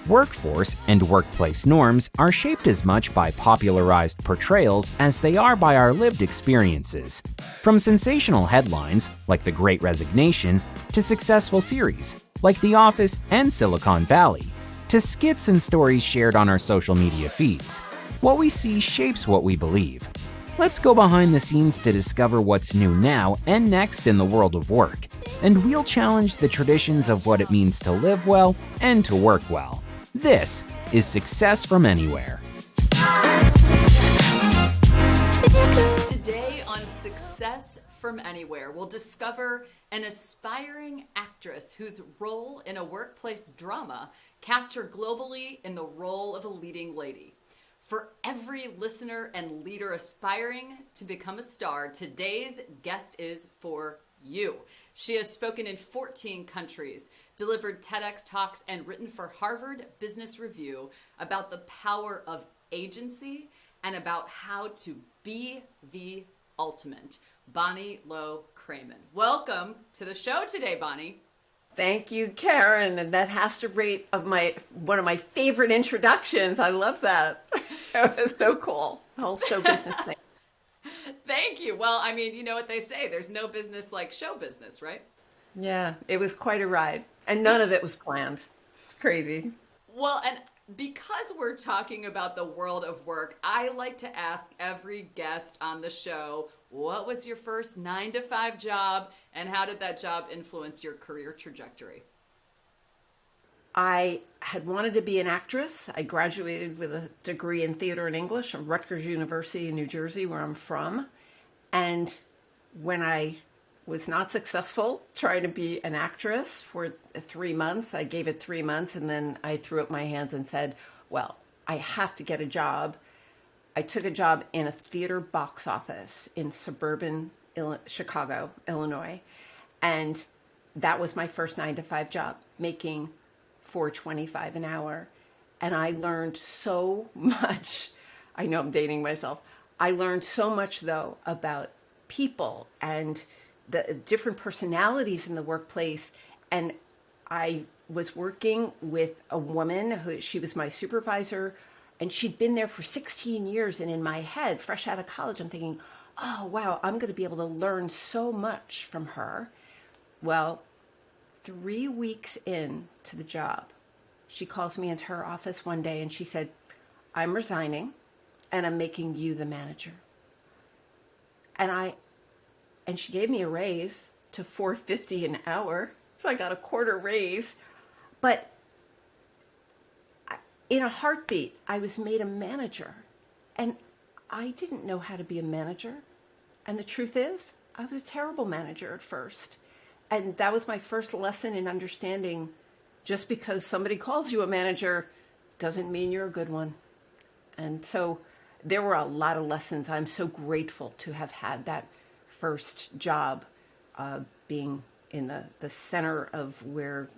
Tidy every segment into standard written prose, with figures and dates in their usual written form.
Workforce and workplace norms are shaped as much by popularized portrayals as they are by our lived experiences. From sensational headlines, like The Great Resignation, to successful series, like The Office and Silicon Valley, to skits and stories shared on our social media feeds, what we see shapes what we believe. Let's go behind the scenes to discover what's new now and next in the world of work, and we'll challenge the traditions of what it means to live well and to work well. This is Success from Anywhere. Today on Success from Anywhere, we'll discover an aspiring actress whose role in a workplace drama cast her globally in the role of a leading lady. For every listener and leader aspiring to become a star, today's guest is for you. She has spoken in 14 countries, delivered TEDx talks, and written for Harvard Business Review about the power of agency and about how to be the ultimate. Bonnie Low-Kramen. Welcome to the show today, Bonnie. Thank you, Karen. And that has to rate of one of my favorite introductions. I love that. It was so cool. The whole show business thing. Thank you. Well, I mean, you know what they say. There's no business like show business, right? Yeah, it was quite a ride. And none of it was planned. It's crazy. Well, and because we're talking about the world of work, I like to ask every guest on the show, what was your first 9-to-5 job and how did that job influence your career trajectory? I had wanted to be an actress. I graduated with a degree in theater and English from Rutgers University in New Jersey, where I'm from. And when I was not successful trying to be an actress for 3 months, I gave it 3 months, and then I threw up my hands and said, well, I have to get a job. I took a job in a theater box office in suburban Chicago, Illinois. And that was my first 9-to-5 job, making $4.25 an hour. And I learned so much. I know I'm dating myself. I learned so much, though, about people and the different personalities in the workplace. And I was working with a woman she was my supervisor, and she'd been there for 16 years. And in my head, fresh out of college, I'm thinking, oh, wow, I'm going to be able to learn so much from her. Well, 3 weeks into the job, she calls me into her office one day and she said, I'm resigning and I'm making you the manager. And she gave me a raise to $4.50 an hour. So I got a quarter raise. But in a heartbeat, I was made a manager. And I didn't know how to be a manager. And the truth is, I was a terrible manager at first. And that was my first lesson in understanding just because somebody calls you a manager doesn't mean you're a good one. And so there were a lot of lessons. I'm so grateful to have had that first job, being in the center of where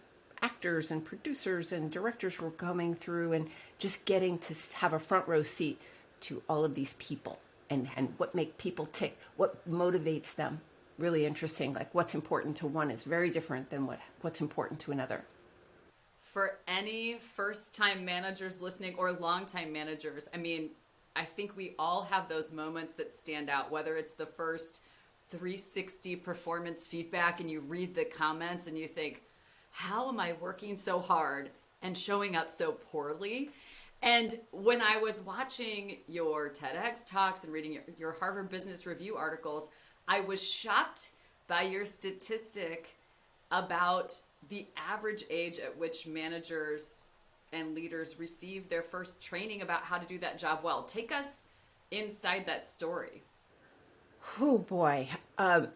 actors and producers and directors were coming through and just getting to have a front row seat to all of these people and what make people tick, what motivates them. Really interesting. Like what's important to one is very different than what's important to another. For any first-time managers listening or long-time managers, I mean, I think we all have those moments that stand out, whether it's the first 360 performance feedback and you read the comments and you think, how am I working so hard and showing up so poorly? And when I was watching your TEDx talks and reading your Harvard Business Review articles, I was shocked by your statistic about the average age at which managers and leaders receive their first training about how to do that job well. Take us inside that story. Oh boy.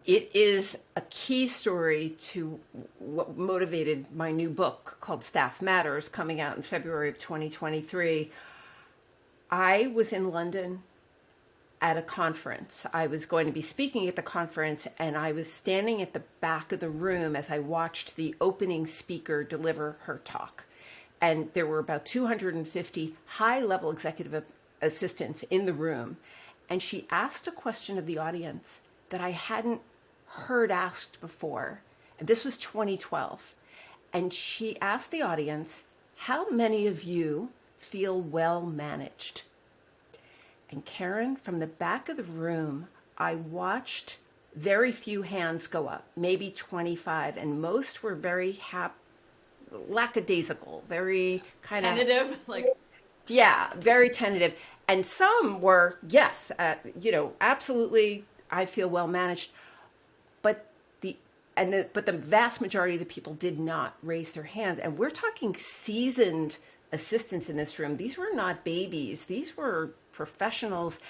It is a key story to what motivated my new book called Staff Matters, coming out in February of 2023. I was in London at a conference. I was going to be speaking at the conference, and I was standing at the back of the room as I watched the opening speaker deliver her talk. And there were about 250 high-level executive assistants in the room. And she asked a question of the audience that I hadn't heard asked before. And this was 2012. And she asked the audience, how many of you feel well managed? And Karen, from the back of the room, I watched very few hands go up, maybe 25, and most were very lackadaisical, very kind of Tentative, like, yeah, very tentative. And some were, yes, absolutely, I feel well managed. But but the vast majority of the people did not raise their hands. And we're talking seasoned assistants in this room. These were not babies. These were professionals.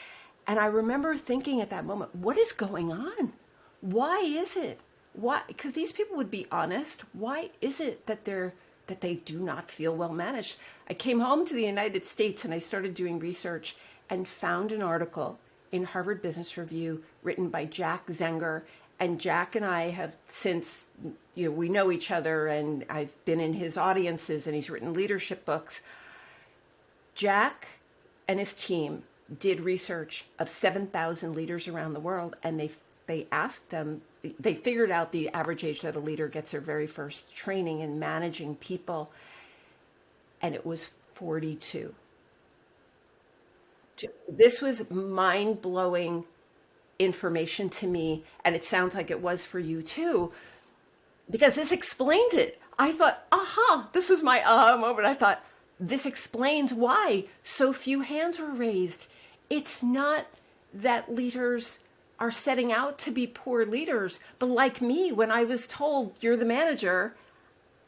And I remember thinking at that moment, what is going on? Why is it? Why? Because these people would be honest. Why is it that they do not feel well managed? I came home to the United States and I started doing research and found an article in Harvard Business Review written by Jack Zenger. And Jack and I have since, we know each other, and I've been in his audiences and he's written leadership books. Jack and his team did research of 7,000 leaders around the world, and they asked them, they figured out the average age that a leader gets their very first training in managing people, and it was 42. This was mind-blowing information to me, and it sounds like it was for you too, because this explains it. I thought, aha, this was my aha moment. I thought, this explains why so few hands were raised. It's not that leaders are setting out to be poor leaders, but like me, when I was told you're the manager,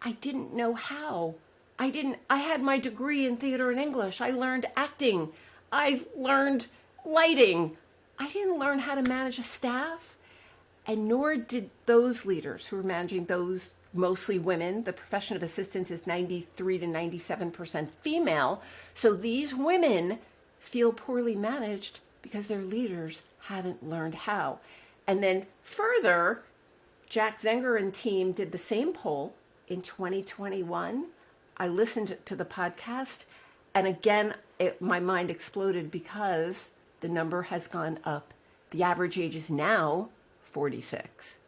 I didn't know how. I had my degree in theater and English. I learned acting. I learned lighting. I didn't learn how to manage a staff, and nor did those leaders who were managing those, mostly women. The profession of assistants is 93 to 97% female. So these women feel poorly managed because their leaders haven't learned how. And then further, Jack Zenger and team did the same poll in 2021. I listened to the podcast, and again, my mind exploded because the number has gone up. The average age is now 46.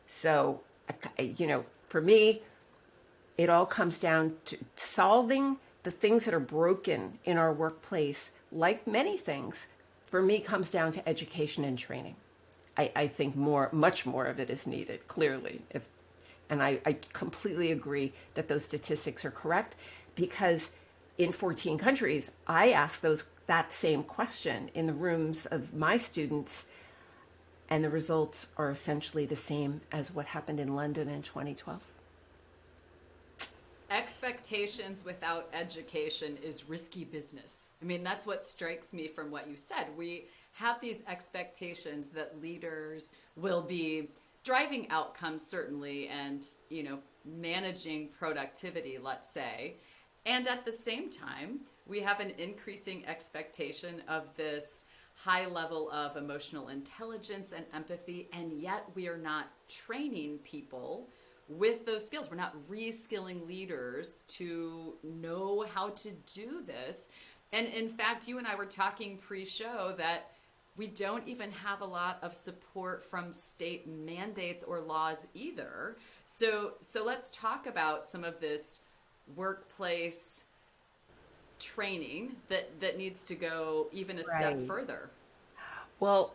So, for me, it all comes down to solving the things that are broken in our workplace. Like many things, for me, comes down to education and training. I think much more of it is needed, clearly. And I completely agree that those statistics are correct, because in 14 countries, I asked that same question in the rooms of my students, and the results are essentially the same as what happened in London in 2012. Expectations without education is risky business. I mean, that's what strikes me from what you said. We have these expectations that leaders will be driving outcomes, certainly, and, managing productivity, let's say. And at the same time, we have an increasing expectation of this high level of emotional intelligence and empathy, and yet we are not training people with those skills. We're not reskilling leaders to know how to do this. And in fact, you and I were talking pre-show that we don't even have a lot of support from state mandates or laws either. So let's talk about some of this workplace training that needs to go even a step further. Well,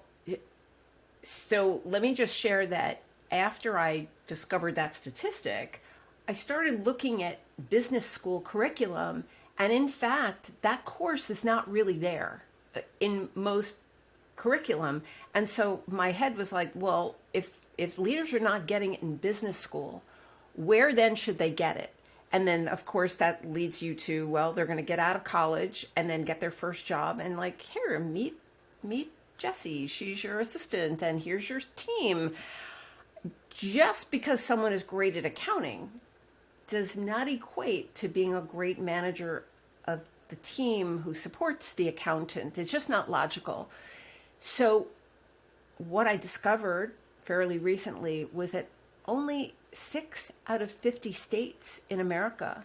so let me just share that after I discovered that statistic, I started looking at business school curriculum, and in fact, that course is not really there in most curriculum. And so my head was like, well, if leaders are not getting it in business school, where then should they get it? And then, of course, that leads you to, well, they're going to get out of college and then get their first job, and like, here, meet Jessie. She's your assistant, and here's your team. Just because someone is great at accounting does not equate to being a great manager of the team who supports the accountant. It's just not logical. So what I discovered fairly recently was that only 6 out of 50 states in America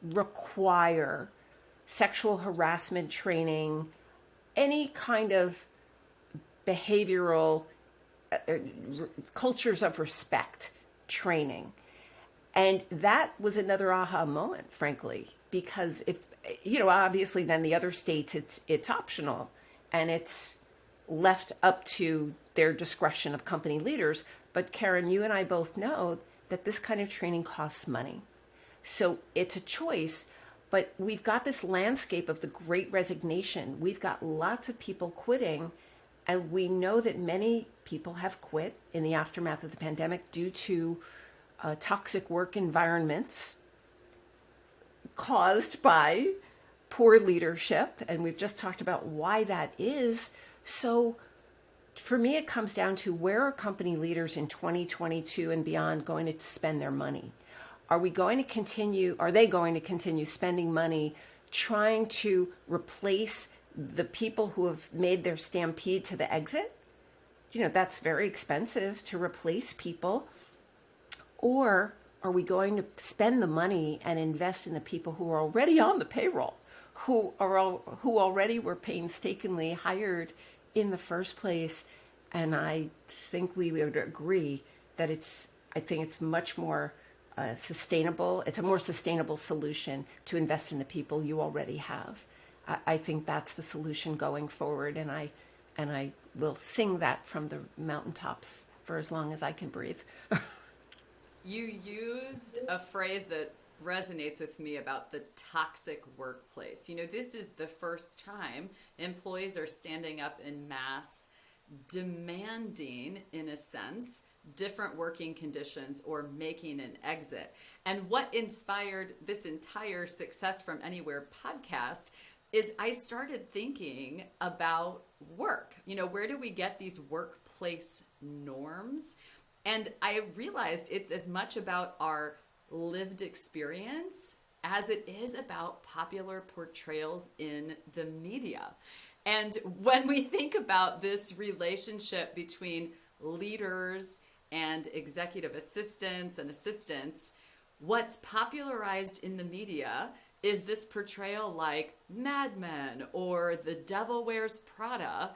require sexual harassment training, any kind of behavioral cultures of respect training. And that was another aha moment, frankly. because if, obviously then the other states, it's optional and it's left up to their discretion of company leaders. But Karen, you and I both know that this kind of training costs money. So it's a choice, but we've got this landscape of the great resignation. We've got lots of people quitting, and we know that many people have quit in the aftermath of the pandemic due to toxic work environments caused by poor leadership. And we've just talked about why that is. So for me, it comes down to, where are company leaders in 2022 and beyond going to spend their money? Are they going to continue spending money trying to replace the people who have made their stampede to the exit? That's very expensive to replace people. Or are we going to spend the money and invest in the people who are already on the payroll, who already were painstakingly hired in the first place? And I think we would agree that I think it's much more sustainable. It's a more sustainable solution to invest in the people you already have. I think that's the solution going forward, and I will sing that from the mountaintops for as long as I can breathe. You used a phrase that resonates with me about the toxic workplace. This is the first time employees are standing up in mass, demanding, in a sense, different working conditions or making an exit. And what inspired this entire Success from Anywhere podcast is I started thinking about work. Where do we get these workplace norms? And I realized it's as much about our lived experience as it is about popular portrayals in the media. And when we think about this relationship between leaders and executive assistants and assistants, what's popularized in the media is this portrayal like Mad Men or The Devil Wears Prada.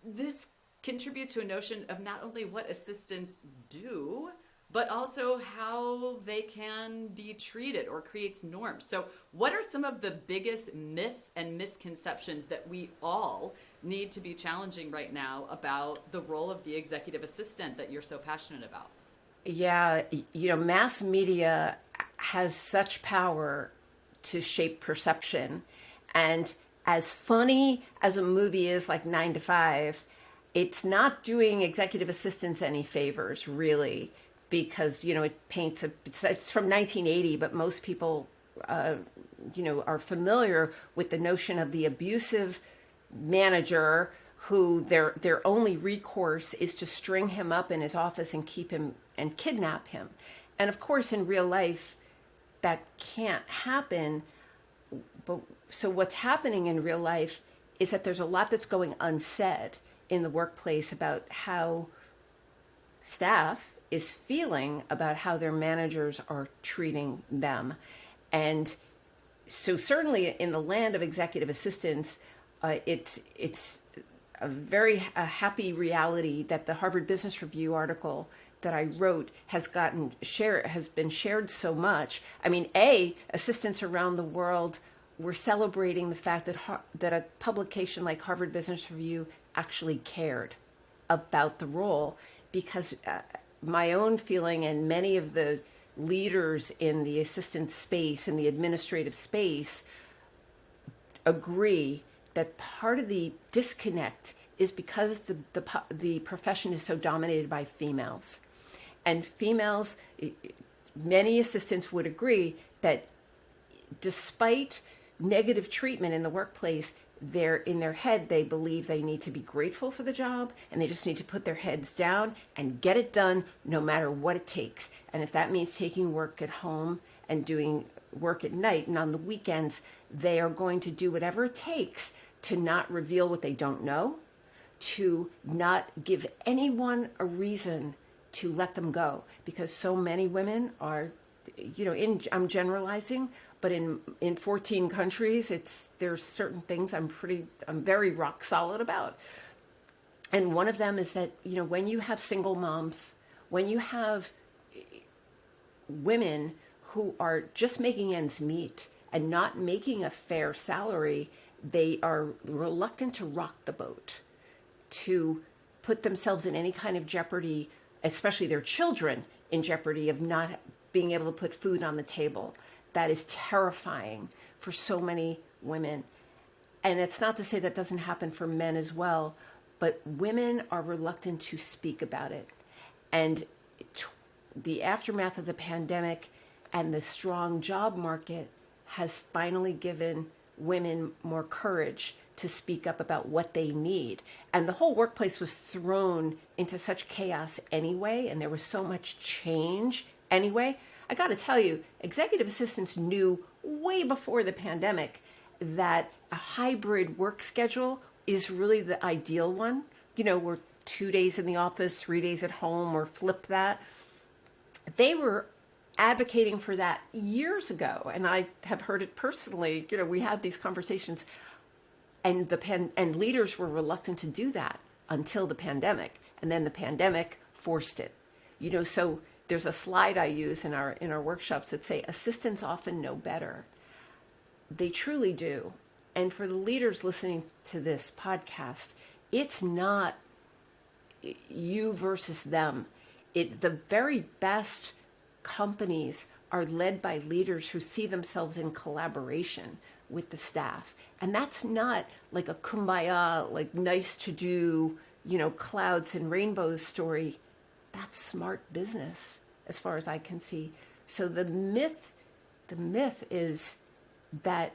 This contributes to a notion of not only what assistants do, but also how they can be treated, or creates norms. So what are some of the biggest myths and misconceptions that we all need to be challenging right now about the role of the executive assistant that you're so passionate about? Yeah, mass media has such power to shape perception. And as funny as a movie is, like 9 to 5, it's not doing executive assistants any favors, really, because, it paints it's from 1980, but most people, are familiar with the notion of the abusive manager who their only recourse is to string him up in his office and keep him and kidnap him. And of course, in real life, that can't happen. But so what's happening in real life is that there's a lot that's going unsaid in the workplace about how staff is feeling about how their managers are treating them. And so certainly in the land of executive assistants, it's a very happy reality that the Harvard Business Review article that I wrote has been shared so much. I mean, assistants around the world were celebrating the fact that a publication like Harvard Business Review actually cared about the role, because my own feeling, and many of the leaders in the assistant space and the administrative space agree that part of the disconnect is because the profession is so dominated by females. And females, many assistants would agree that despite negative treatment in the workplace, in their head, they believe they need to be grateful for the job, and they just need to put their heads down and get it done no matter what it takes. And if that means taking work at home and doing work at night and on the weekends, they are going to do whatever it takes to not reveal what they don't know, to not give anyone a reason to let them go. Because so many women are, I'm generalizing, but in 14 countries, there's certain things I'm very rock solid about. And one of them is that, when you have single moms, when you have women who are just making ends meet and not making a fair salary, they are reluctant to rock the boat, to put themselves in any kind of jeopardy, especially their children in jeopardy of not being able to put food on the table. That is terrifying for so many women. And it's not to say that doesn't happen for men as well, but women are reluctant to speak about it. And the aftermath of the pandemic and the strong job market has finally given women more courage to speak up about what they need. And the whole workplace was thrown into such chaos anyway, and there was so much change anyway. I got to tell you, executive assistants knew way before the pandemic that a hybrid work schedule is really the ideal one. You know, we're 2 days in the office, 3 days at home, or flip that. They were advocating for that years ago, and I have heard it personally. You know, we had these conversations, and leaders were reluctant to do that until the pandemic, and then the pandemic forced it. You know, so there's a slide I use in our workshops that say assistants often know better. They truly do. And for the leaders listening to this podcast, it's not you versus them. The very best companies are led by leaders who see themselves in collaboration with the staff. And that's not like a kumbaya, like nice to do, you know, clouds and rainbows story. That's smart business as far as I can see. So the myth is that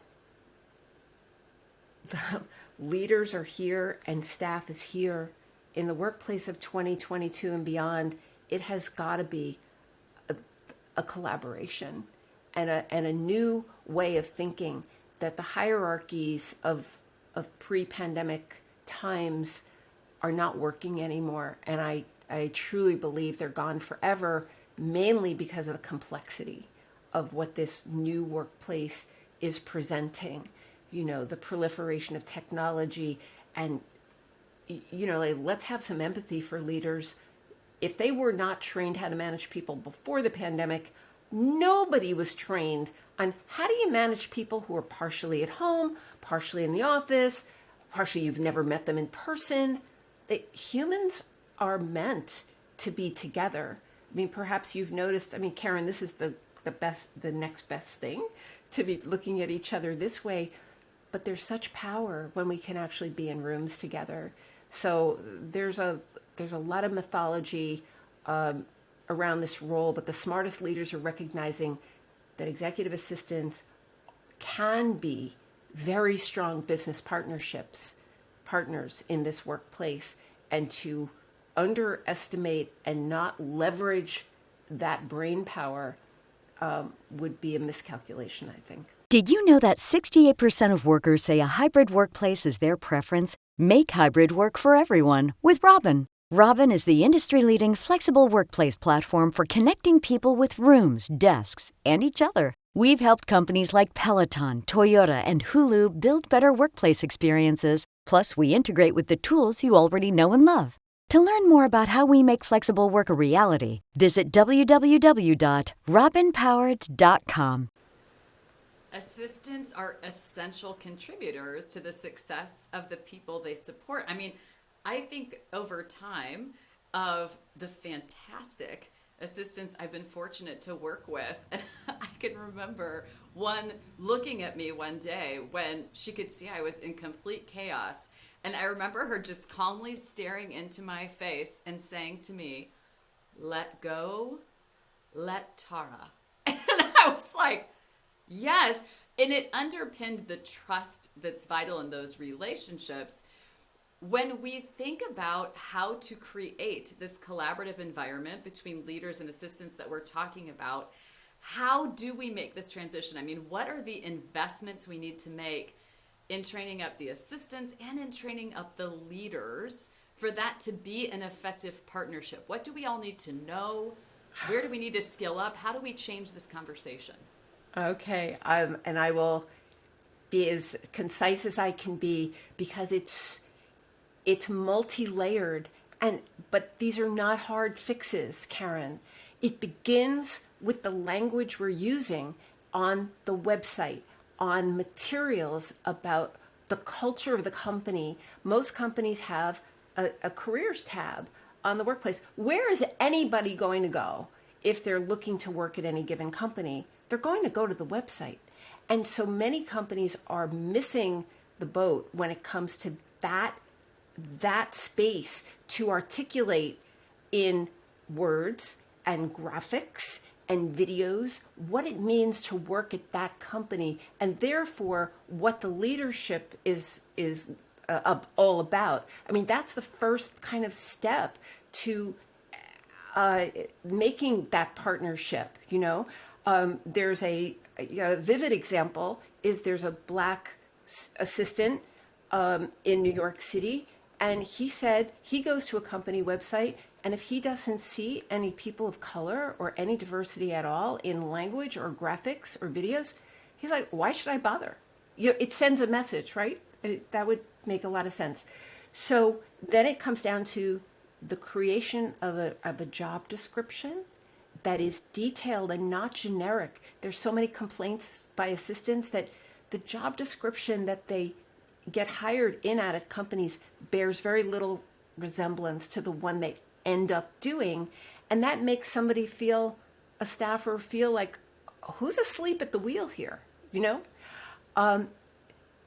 the leaders are here and staff is here. In the workplace of 2022 and beyond, it has got to be a collaboration and a new way of thinking, that the hierarchies of pre-pandemic times are not working anymore. And I truly believe they're gone forever, mainly because of the complexity of what this new workplace is presenting. You know, the proliferation of technology, and, you know, like, let's have some empathy for leaders. If they were not trained how to manage people before the pandemic, nobody was trained on how do you manage people who are partially at home, partially in the office, partially you've never met them in person. Humans are meant to be together. I mean, perhaps you've noticed, I mean, Karen, this is the next best thing, to be looking at each other this way. But there's such power when we can actually be in rooms together. So there's a lot of mythology around this role, but the smartest leaders are recognizing that executive assistants can be very strong business partners in this workplace, and to underestimate and not leverage that brain power would be a miscalculation, I think. Did you know that 68% of workers say a hybrid workplace is their preference? Make hybrid work for everyone with Robin. Robin is the industry-leading flexible workplace platform for connecting people with rooms, desks, and each other. We've helped companies like Peloton, Toyota, and Hulu build better workplace experiences. Plus, we integrate with the tools you already know and love. To learn more about how we make flexible work a reality, visit www.robinpowered.com. Assistants are essential contributors to the success of the people they support. I mean, I think over time of the fantastic assistants I've been fortunate to work with, I can remember one looking at me one day when she could see I was in complete chaos. And I remember her just calmly staring into my face and saying to me, "Let go, let Tara." And I was like, yes. And it underpinned the trust that's vital in those relationships. When we think about how to create this collaborative environment between leaders and assistants that we're talking about, how do we make this transition? I mean, what are the investments we need to make in training up the assistants and in training up the leaders for that to be an effective partnership? What do we all need to know? Where do we need to skill up? How do we change this conversation? Okay, and I will be as concise as I can be, because it's multi-layered, but these are not hard fixes, Karen. It begins with the language we're using on the website, on materials about the culture of the company. Most companies have a careers tab on the workplace. Where is anybody going to go if they're looking to work at any given company? They're going to go to the website. And so many companies are missing the boat when it comes to that space to articulate in words and graphics and videos what it means to work at that company, and therefore what the leadership is all about. I mean, that's the first kind of step to making that partnership. There's a vivid example is there's a Black assistant in New York City, and he said he goes to a company website, and if he doesn't see any people of color or any diversity at all in language or graphics or videos, he's like, why should I bother? It sends a message, right? That would make a lot of sense. So then it comes down to the creation of a job description that is detailed and not generic. There's so many complaints by assistants that the job description that they get hired in at companies bears very little resemblance to the one they end up doing. And that makes somebody a staffer feel like, who's asleep at the wheel here?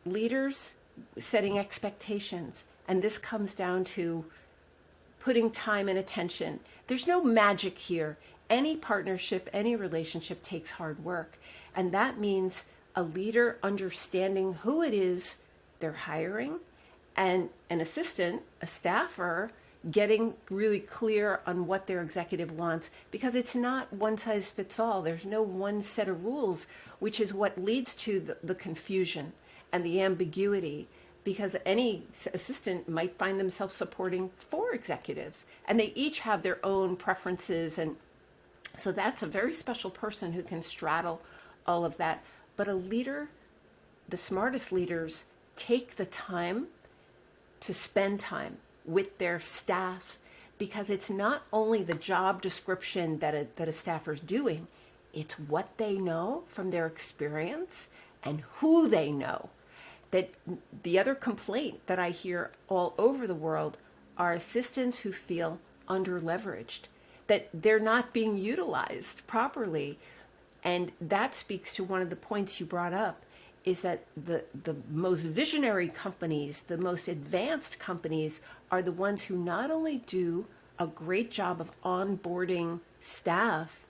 Leaders setting expectations. And this comes down to putting time and attention. There's no magic here. Any partnership, any relationship takes hard work. And that means a leader understanding who it is they're hiring, and an assistant, a staffer, getting really clear on what their executive wants, because it's not one size fits all. There's no one set of rules, which is what leads to the confusion and the ambiguity, because any assistant might find themselves supporting 4 executives, and they each have their own preferences. And so that's a very special person who can straddle all of that. But a leader, the smartest leaders, take the time to spend time with their staff, because it's not only the job description that a staffer's doing, it's what they know from their experience and who they know. That the other complaint that I hear all over the world are assistants who feel under-leveraged, that they're not being utilized properly. And that speaks to one of the points you brought up, is that the most visionary companies, the most advanced companies, are the ones who not only do a great job of onboarding staff,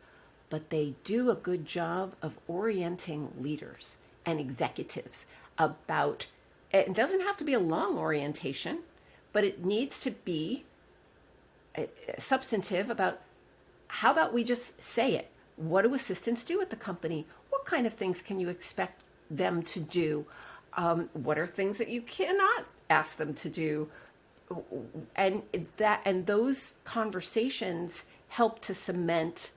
but they do a good job of orienting leaders and executives about, it doesn't have to be a long orientation, but it needs to be substantive about, how about we just say it? What do assistants do at the company? What kind of things can you expect them to do? What are things that you cannot ask them to do? And those conversations help to cement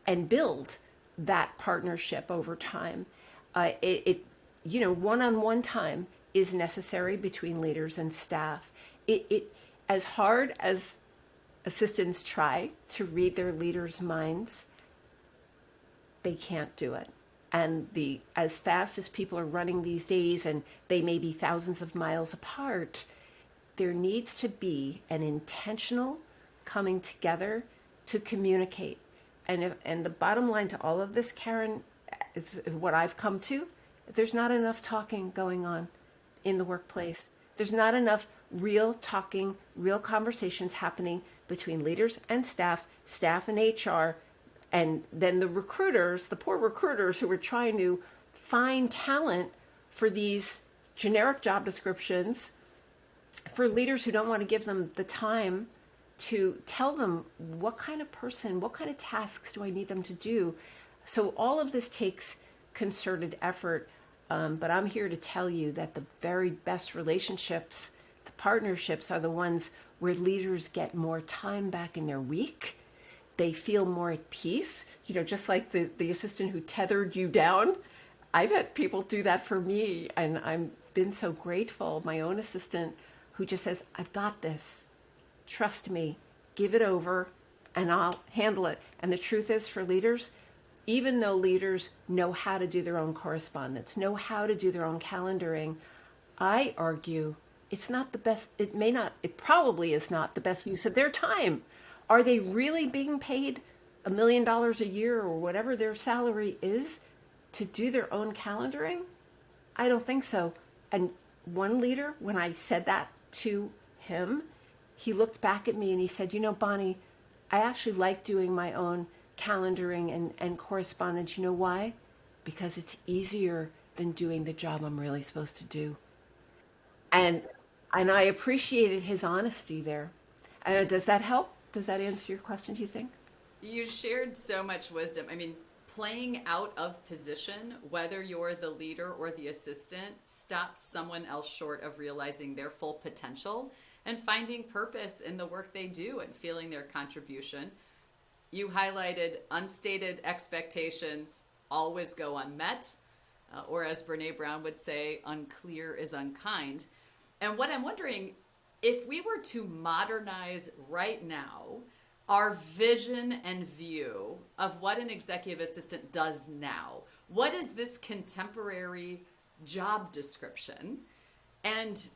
and build that partnership over time. One-on-one time is necessary between leaders and staff. It as hard as assistants try to read their leaders' minds, they can't do it. And as fast as people are running these days, and they may be thousands of miles apart, there needs to be an intentional coming together to communicate. And the bottom line to all of this, Karen, is what I've come to. There's not enough talking going on in the workplace. There's not enough real talking, real conversations happening between leaders and staff and HR, and then the recruiters, the poor recruiters who are trying to find talent for these generic job descriptions, for leaders who don't want to give them the time to tell them what kind of person, what kind of tasks do I need them to do. So all of this takes concerted effort. But I'm here to tell you that the very best relationships, the partnerships, are the ones where leaders get more time back in their week. They feel more at peace, just like the assistant who tethered you down. I've had people do that for me, and I've been so grateful. My own assistant who just says, I've got this. Trust me, give it over. and I'll handle it. And the truth is, for leaders, even though leaders know how to do their own correspondence, know how to do their own calendaring, I argue it's not the best, it probably is not the best use of their time. Are they really being paid $1 million a year or whatever their salary is to do their own calendaring? I don't think so. And one leader, when I said that to him, he looked back at me and he said, you know, Bonnie, I actually like doing my own calendaring and correspondence. You know why? Because it's easier than doing the job I'm really supposed to do. And I appreciated his honesty there. Does that help? Does that answer your question, do you think? You shared so much wisdom. I mean, playing out of position, whether you're the leader or the assistant, stops someone else short of realizing their full potential and finding purpose in the work they do and feeling their contribution. You highlighted unstated expectations always go unmet, or as Brene Brown would say, unclear is unkind. And what I'm wondering, if we were to modernize right now our vision and view of what an executive assistant does now, what is this contemporary job description? And,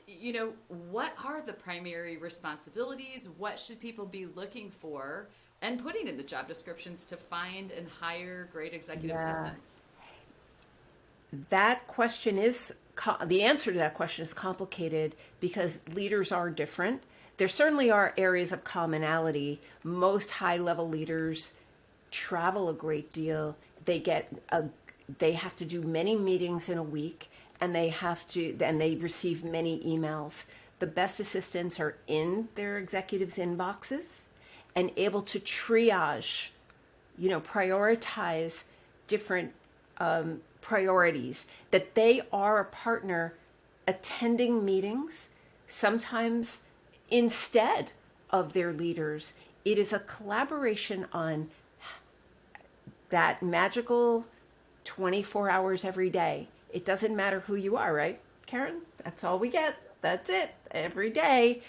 you know, what are the primary responsibilities? What should people be looking for and putting in the job descriptions to find and hire great executive assistants? That question is, the answer to that question is complicated because leaders are different. There certainly are areas of commonality. Most high-level leaders travel a great deal. They have to do many meetings in a week, and they receive many emails. The best assistants are in their executives' inboxes and able to triage, prioritize different priorities, that they are a partner attending meetings, sometimes instead of their leaders. It is a collaboration on that magical 24 hours every day. It doesn't matter who you are, right, Karen? That's all we get. That's it, every day.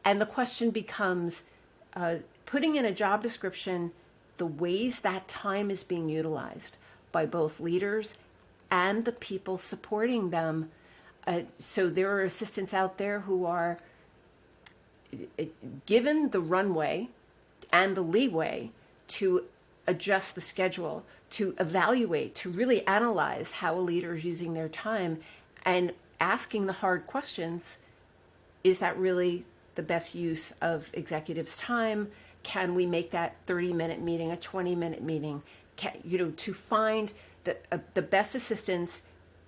And the question becomes, putting in a job description the ways that time is being utilized by both leaders and the people supporting them. So there are assistants out there who are given the runway and the leeway to adjust the schedule, to evaluate, to really analyze how a leader is using their time and asking the hard questions. Is that really the best use of executives' time? Can we make that 30-minute meeting a 20-minute meeting? To find the best assistants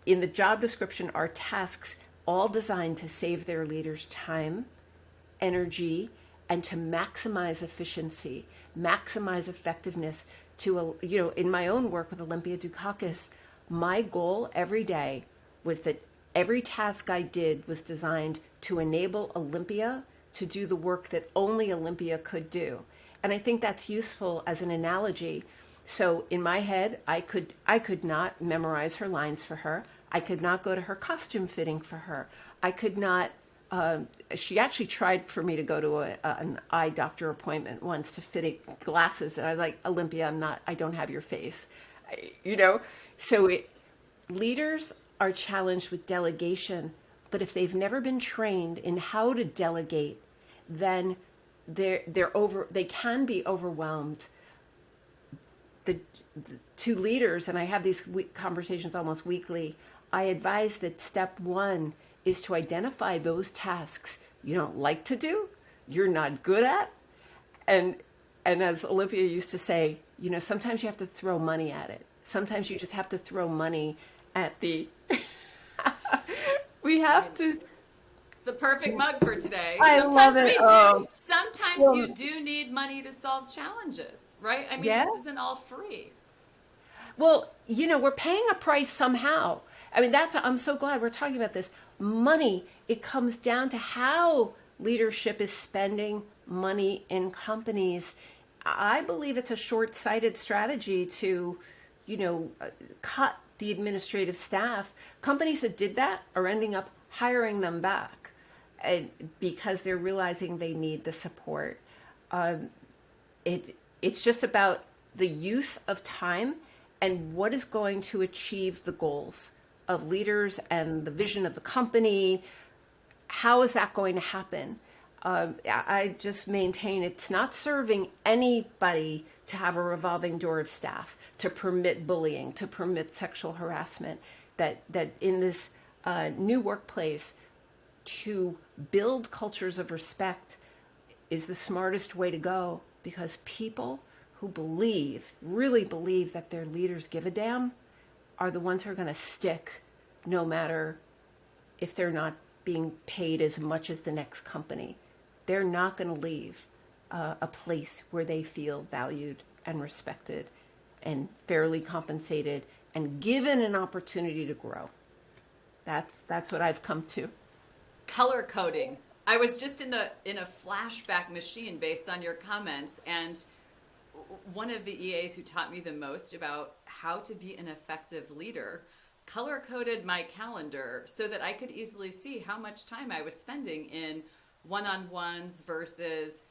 in the job description are tasks all designed to save their leaders time, energy, and to maximize efficiency, maximize effectiveness. In my own work with Olympia Dukakis, my goal every day was that every task I did was designed to enable Olympia to do the work that only Olympia could do. And I think that's useful as an analogy. So in my head, I could not memorize her lines for her. I could not go to her costume fitting for her. I could not, she actually tried for me to go to an eye doctor appointment once to fit glasses. And I was like, Olympia, I don't have your face, So leaders are challenged with delegation, but if they've never been trained in how to delegate, then they can be overwhelmed. To leaders, and I have these conversations almost weekly, I advise that step one is to identify those tasks you don't like to do, you're not good at, and as Olympia used to say, sometimes you have to throw money at it. Sometimes you just have to throw money at the. We have to. It's the perfect mug for today. Sometimes we do. Sometimes you do need money to solve challenges, right? I mean, This isn't all free. Well, we're paying a price somehow. I mean, I'm so glad we're talking about this. Money, it comes down to how leadership is spending money in companies. I believe it's a short-sighted strategy to, cut the administrative staff. Companies that did that are ending up hiring them back because they're realizing they need the support. It's just about the use of time and what is going to achieve the goals of leaders and the vision of the company. How is that going to happen? I just maintain it's not serving anybody to have a revolving door of staff, to permit bullying, to permit sexual harassment, that in this new workplace, to build cultures of respect is the smartest way to go, because people who really believe that their leaders give a damn are the ones who are going to stick, no matter if they're not being paid as much as the next company. They're not going to leave a place where they feel valued and respected and fairly compensated and given an opportunity to grow. That's what I've come to. Color coding. I was just in a flashback machine based on your comments, and one of the EAs who taught me the most about how to be an effective leader color coded my calendar so that I could easily see how much time I was spending in one-on-ones versus,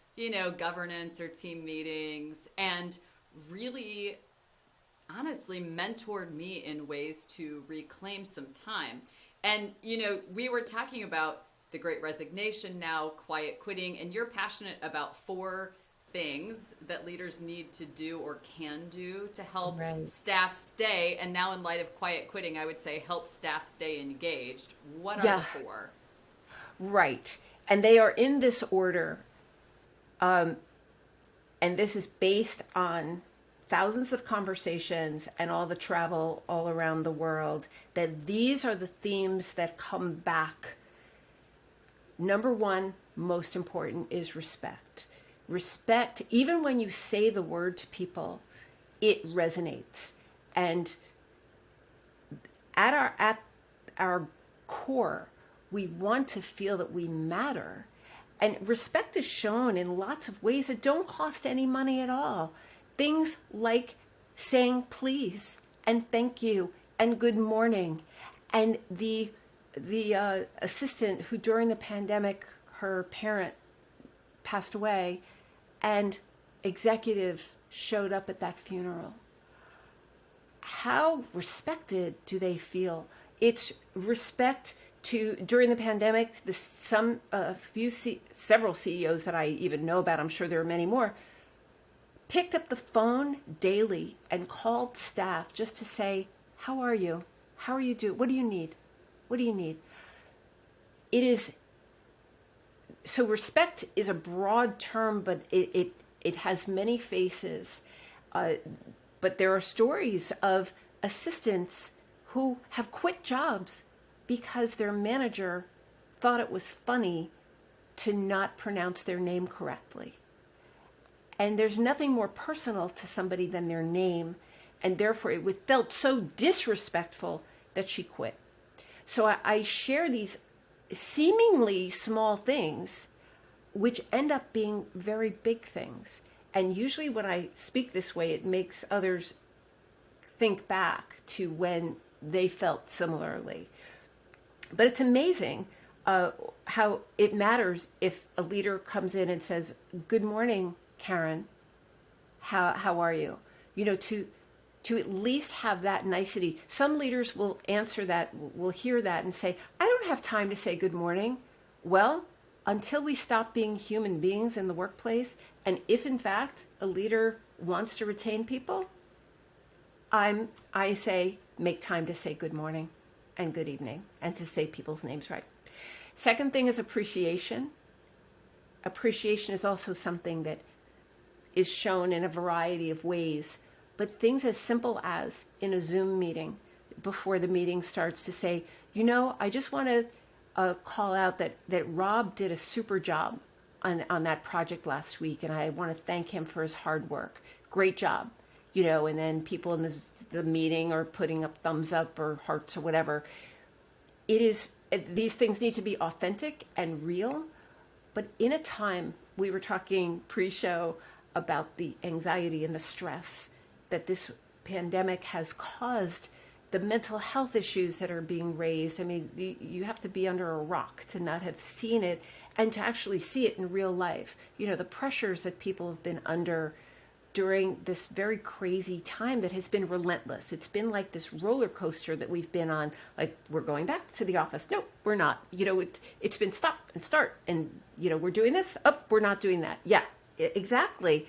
governance or team meetings, and really honestly mentored me in ways to reclaim some time. And, we were talking about the Great Resignation now, quiet quitting, and you're passionate about 4 things that leaders need to do or can do to help staff stay. And now in light of quiet quitting, I would say help staff stay engaged. What are the 4? Right. And they are in this order. And this is based on thousands of conversations and all the travel all around the world, that these are the themes that come back. Number 1, most important, is respect. Respect, even when you say the word to people, it resonates. And at our core, we want to feel that we matter. And respect is shown in lots of ways that don't cost any money at all. Things like saying please and thank you and good morning. And the assistant who during the pandemic, her parent passed away, and executive showed up at that funeral. How respected do they feel? It's respect to, during the pandemic, several CEOs that I even know about, I'm sure there are many more, picked up the phone daily and called staff just to say, how are you? How are you doing? What do you need? What do you need? So respect is a broad term, but it has many faces. But there are stories of assistants who have quit jobs because their manager thought it was funny to not pronounce their name correctly. And there's nothing more personal to somebody than their name. And therefore it felt so disrespectful that she quit. So I share these seemingly small things, which end up being very big things. And usually when I speak this way, it makes others think back to when they felt similarly. But it's amazing how it matters if a leader comes in and says, good morning, Karen, how are you? To at least have that nicety. Some leaders will answer that, will hear that and say, I don't have time to say good morning. Well, until we stop being human beings in the workplace, and if in fact a leader wants to retain people, I say make time to say good morning and good evening and to say people's names right. Second thing is appreciation. Appreciation is also something that is shown in a variety of ways, but things as simple as in a Zoom meeting, before the meeting starts, to say, I just want to call out that Rob did a super job on that project last week, and I want to thank him for his hard work. Great job. And then people in the meeting are putting up thumbs up or hearts or whatever. These things need to be authentic and real, but in a time, we were talking pre-show about the anxiety and the stress that this pandemic has caused the mental health issues that are being raised. I mean, you have to be under a rock to not have seen it and to actually see it in real life. You know, the pressures that people have been under during this very crazy time that has been relentless. It's been like this roller coaster that we've been on. Like, we're going back to the office. No, we're not. You know, it's been stop and start. And, you know, we're doing this. Oh, we're not doing that. Yeah, exactly.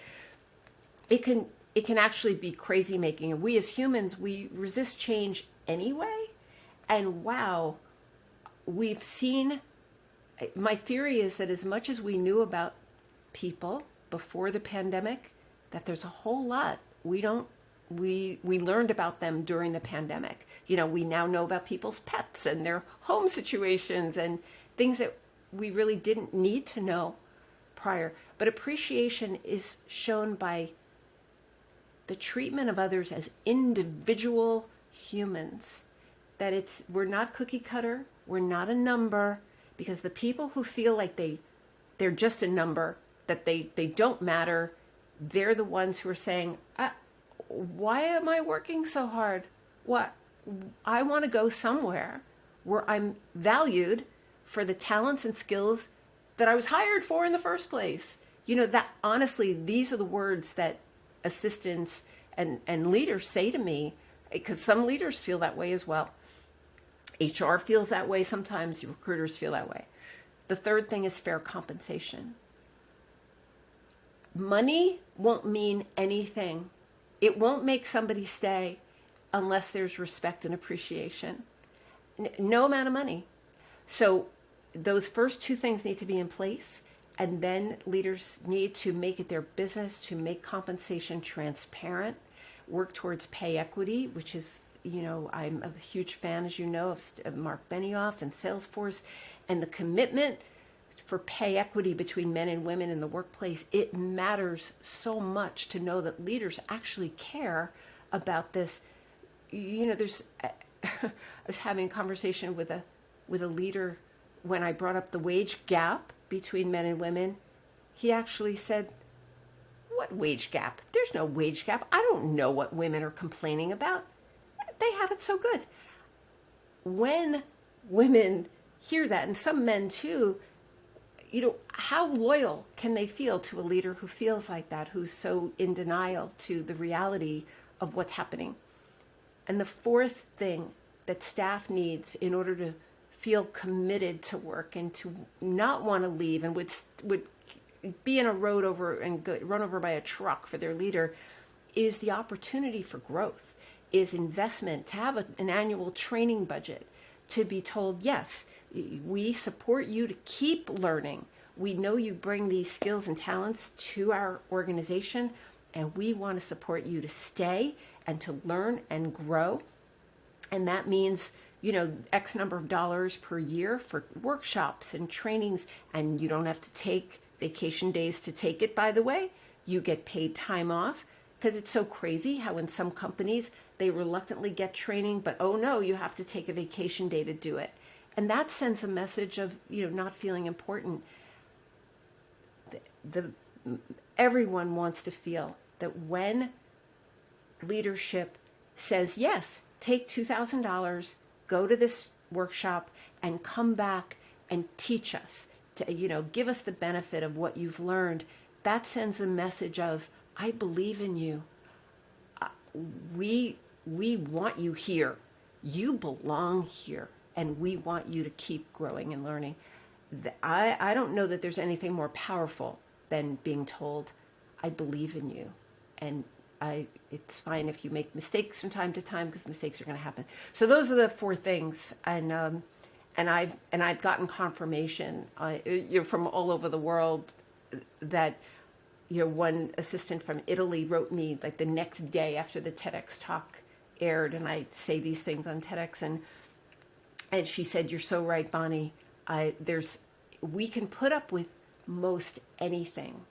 It can actually be crazy making. And we as humans, we resist change anyway. And wow, we've seen, my theory is that as much as we knew about people before the pandemic, that there's a whole lot we learned about them during the pandemic. You know, we now know about people's pets and their home situations and things that we really didn't need to know prior. But appreciation is shown by the treatment of others as individual humans. That we're not cookie cutter, we're not a number, because the people who feel like they're just a number, that they don't matter, they're the ones who are saying, why am I working so hard? What? I want to go somewhere where I'm valued for the talents and skills that I was hired for in the first place. You know, that honestly, these are the words that assistants and leaders say to me, because some leaders feel that way as well. HR feels that way sometimes, recruiters feel that way. The third thing is fair compensation. Money won't mean anything. It won't make somebody stay unless there's respect and appreciation. No amount of money. So those first two things need to be in place. And then leaders need to make it their business to make compensation transparent, work towards pay equity, which is, you know, I'm a huge fan, as you know, of Mark Benioff and Salesforce, and the commitment for pay equity between men and women in the workplace. It matters so much to know that leaders actually care about this. You know, I was having a conversation with a leader when I brought up the wage gap between men and women. He actually said, "What wage gap? There's no wage gap. I don't know what women are complaining about. They have it so good." When women hear that, and some men too, you know, how loyal can they feel to a leader who feels like that, who's so in denial to the reality of what's happening? And the fourth thing that staff needs in order to feel committed to work and to not want to leave and would be in a road over and run over by a truck for their leader is the opportunity for growth, is investment, to have an annual training budget, to be told, yes, we support you to keep learning. We know you bring these skills and talents to our organization, and we want to support you to stay and to learn and grow. And that means, you know, X number of dollars per year for workshops and trainings, and you don't have to take vacation days to take it, by the way. You get paid time off, because it's so crazy how in some companies they reluctantly get training, but oh no, you have to take a vacation day to do it. And that sends a message of, you know, not feeling important. Everyone wants to feel that when leadership says, yes, take $2,000, go to this workshop and come back and teach us, to, you know, give us the benefit of what you've learned, that sends a message of, I believe in you. We want you here. You belong here. And we want you to keep growing and learning. I don't know that there's anything more powerful than being told, I believe in you. And it's fine if you make mistakes from time to time, because mistakes are going to happen. So those are the four things. And I've gotten confirmation from all over the world that, you know, one assistant from Italy wrote me like the next day after the TEDx talk aired, and I say these things on TEDx, and she said, "You're so right, Bonnie. We can put up with most anything,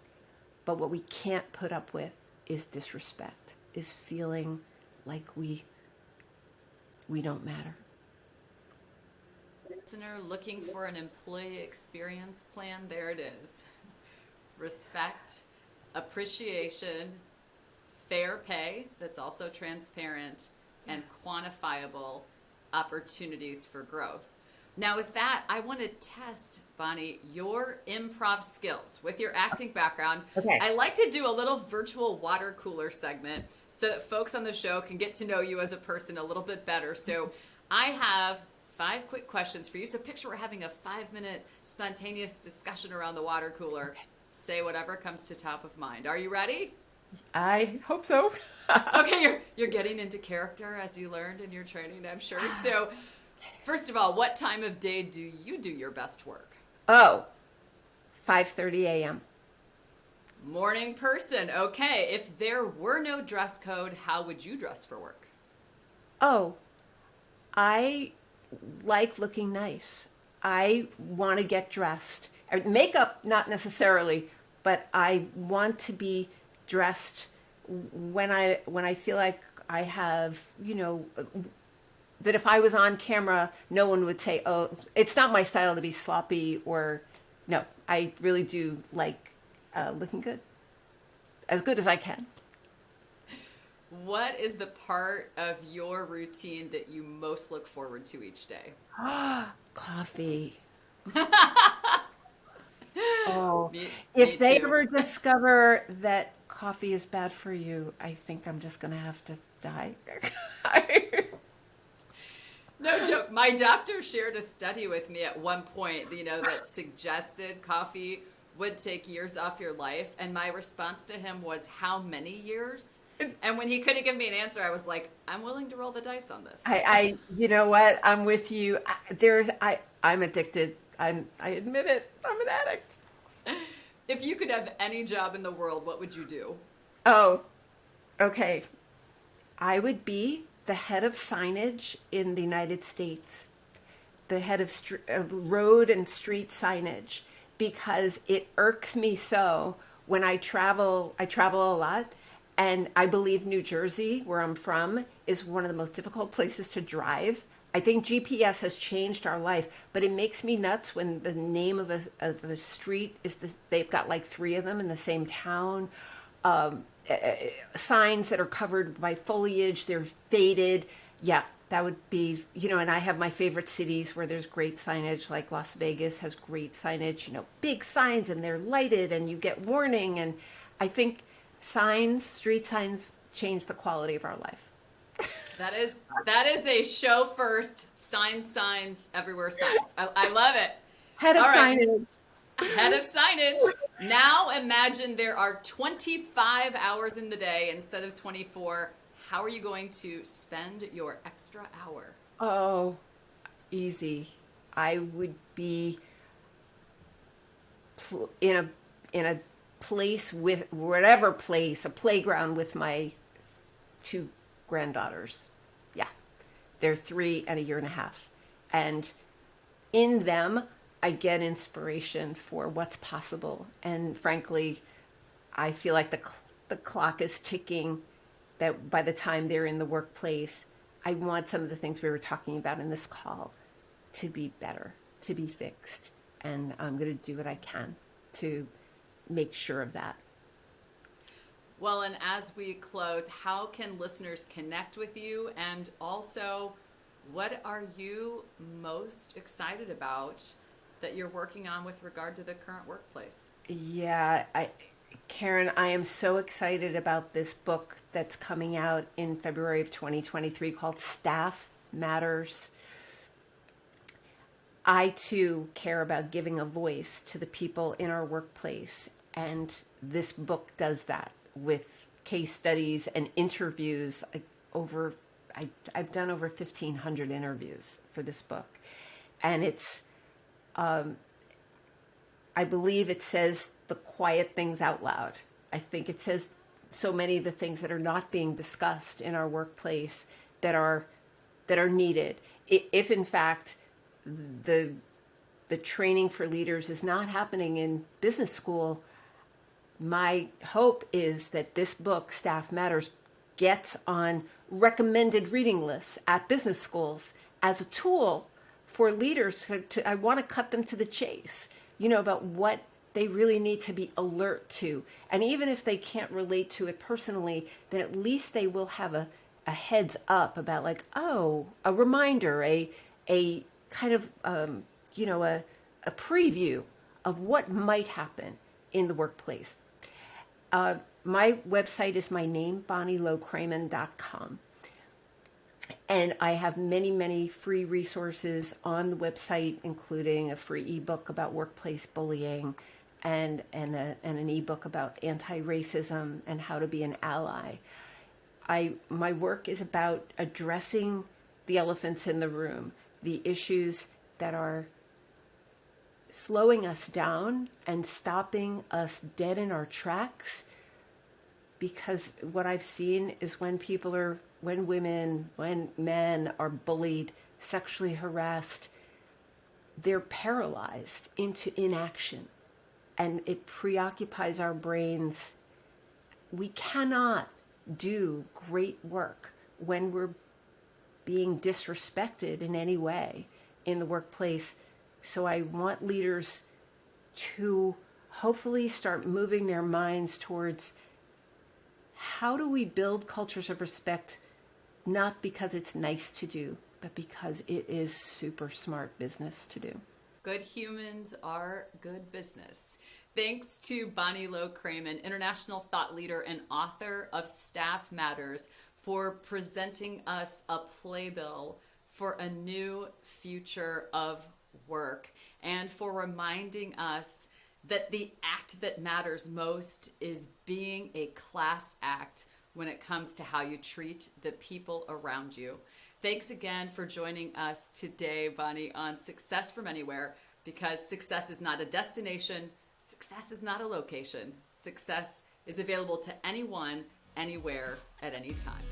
but what we can't put up with is disrespect, is feeling like we don't matter." Listener looking for an employee experience plan, there it is. Respect, appreciation, fair pay that's also transparent, and quantifiable opportunities for growth. Now, with that, I want to test, Bonnie, your improv skills with your acting background. Okay. I like to do a little virtual water cooler segment so that folks on the show can get to know you as a person a little bit better. So I have 5 quick questions for you. So picture we're having a 5-minute spontaneous discussion around the water cooler. Okay. Say whatever comes to top of mind. Are you ready? I hope so. Okay, you're getting into character as you learned in your training, I'm sure. So first of all, what time of day do you do your best work? 5:30 a.m. Morning person. Okay, if there were no dress code, how would you dress for work? I like looking nice. I want to get dressed. Makeup, not necessarily, but I want to be dressed when I feel like I have, that if I was on camera, no one would say, oh, it's not my style to be sloppy, or no, I really do like looking good as I can. What is the part of your routine that you most look forward to each day? Coffee. If they ever discover that coffee is bad for you, I think I'm just going to have to die. No joke. My doctor shared a study with me at one point, that suggested coffee would take years off your life. And my response to him was, how many years? And when he couldn't give me an answer, I was like, I'm willing to roll the dice on this. You know what? I'm with you. I'm addicted. I admit it. I'm an addict. If you could have any job in the world, what would you do? Oh, okay. I would be the head of signage in the United States, the head of road and street signage, because it irks me so when I travel a lot, and I believe New Jersey, where I'm from, is one of the most difficult places to drive. I think GPS has changed our life, but it makes me nuts when the name of a street is they've got like 3 of them in the same town. Signs that are covered by foliage, they're faded. Yeah, that would be, and I have my favorite cities where there's great signage, like Las Vegas has great signage, big signs, and they're lighted and you get warning. And I think street signs change the quality of our life. That is a show first, signs, everywhere signs. I love it. Head of signage. Head of signage. Now imagine there are 25 hours in the day instead of 24. How are you going to spend your extra hour? Oh, easy. I would be in a place with a playground with my 2 granddaughters. Yeah. They're 3 and a year and a half. And in them, I get inspiration for what's possible. And frankly, I feel like the clock is ticking, that by the time they're in the workplace, I want some of the things we were talking about in this call to be better, to be fixed. And I'm going to do what I can to make sure of that. Well, and as we close, how can listeners connect with you? And also, what are you most excited about that you're working on with regard to the current workplace? Yeah, Karen, I am so excited about this book that's coming out in February of 2023 called Staff Matters. I too care about giving a voice to the people in our workplace, and this book does that with case studies and interviews. I've done over 1,500 interviews for this book, and it's I believe it says the quiet things out loud. I think it says so many of the things that are not being discussed in our workplace that are needed. If in fact the training for leaders is not happening in business school, my hope is that this book, Staff Matters, gets on recommended reading lists at business schools as a tool for leaders I want to cut them to the chase, about what they really need to be alert to. And even if they can't relate to it personally, then at least they will have a a heads up about like, oh, a reminder, a kind of, a preview of what might happen in the workplace. My website is my name, BonnieLow-Kramen.com. And I have many, many free resources on the website, including a free ebook about workplace bullying and an ebook about anti-racism and how to be an ally. My work is about addressing the elephants in the room, the issues that are slowing us down and stopping us dead in our tracks. Because what I've seen is when men are bullied, sexually harassed, they're paralyzed into inaction, and it preoccupies our brains. We cannot do great work when we're being disrespected in any way in the workplace. So I want leaders to hopefully start moving their minds towards how do we build cultures of respect, not because it's nice to do, but because it is super smart business to do. Good humans are good business. Thanks to Bonnie Low-Kramen, international thought leader and author of Staff Matters, for presenting us a playbill for a new future of work, and for reminding us that the act that matters most is being a class act when it comes to how you treat the people around you. Thanks again for joining us today, Bonnie, on Success from Anywhere, because success is not a destination, success is not a location. Success is available to anyone, anywhere, at any time.